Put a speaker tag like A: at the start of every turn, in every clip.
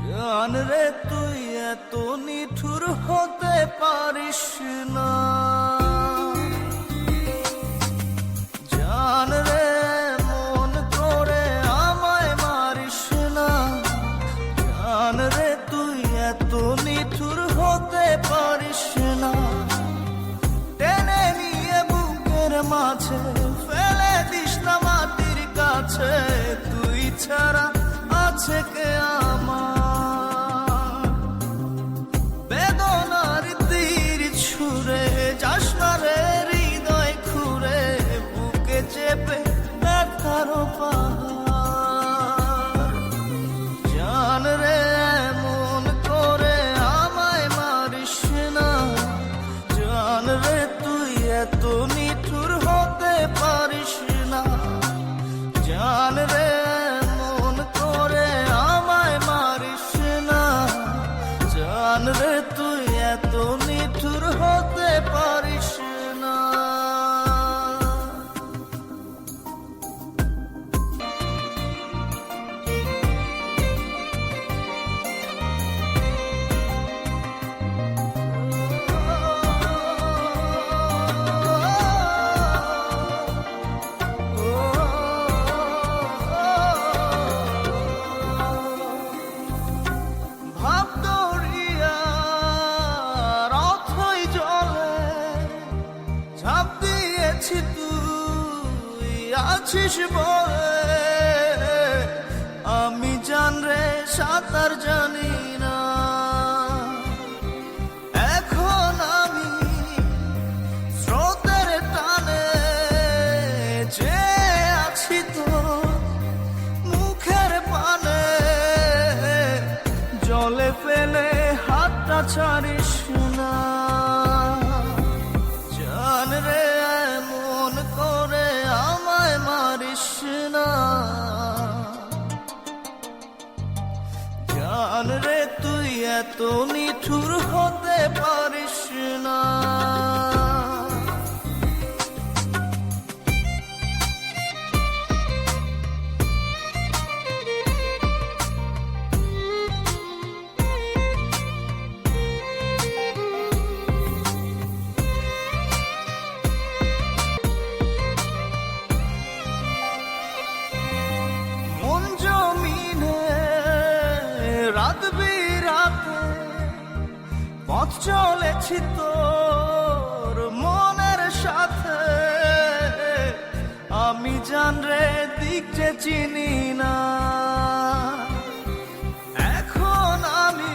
A: জান রে তুই এত নিঠুর হতে পারিস না, জান রে মন করে আমায় মারিস না, জান রে তুই এত নিঠুর হতে পারিস না। টেনে নিয়ে বুকের মাঝে ফেলে দিস না মাটির কাছে, তুই ছাড়া আছে কে আমার। বেদনার তীর ছুঁড়ে যাস না রে হৃদয় খুঁড়ে, বুকে চেপে ব্যথার পাহাড়। জান রে মন করে আমায় মারিস না, জান রে তুই এত নিঠুর হতে পারিস না, জান রে মন করে আমায় মারিস না, জান রে তুই এত নিঠুর হতে পারিস না। তুই আছিস বলে আমি জান রে সাঁতার জানি না, এখন আমি স্রোতের টানে যে আছি তো মুখের পানে, জলে ফেলে হাতটা ছাড়িস না, জান রে মন করে আমায় মারিস না, জান রে তুই এত নিঠুর হতে পারিস না। রাত বিরাতে পথ চলেছি তোর মনের সাথে, আমি জান রে দিক যে চিনি না, এখন আমি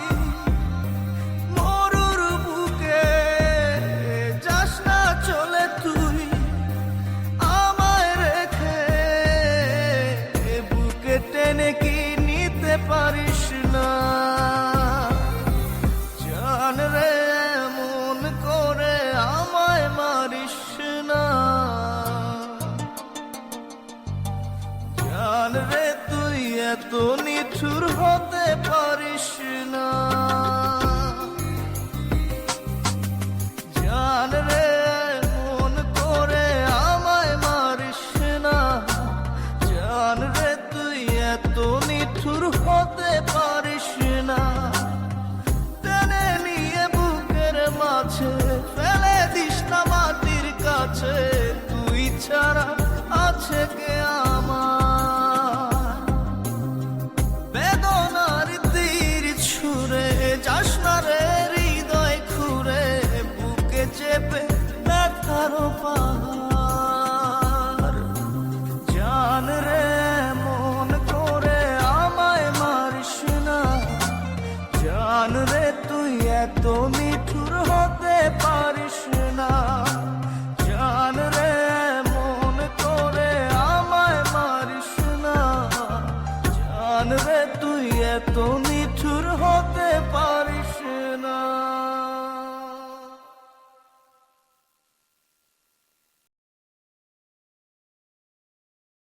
A: মরুর বুকে, যাস না চলে তুই আমায় রেখে, বুকে টেনে কি নিতে পারিস না, জান রে মন করে আমায় মারিস না, জান রে তুই এত নিঠুর হতে পারিস না, জান রে মন করে আমায় মারিস না, জান রে তুই এত নিঠুর হতে পারিস না। টেনে নিয়ে বুকের মাঝে ফেলে দিস না মাটির কাছে, তুই ছাড়া আছে কে আমার। বেদনার তীর ছুঁড়ে যাস না রে হৃদয় খুঁড়ে, বুকে চেপে ব্যথার পাহাড়। জান রে মন করে আমায় মারিস না, জান রে তুই এত নিঠুর হতে পারিস না।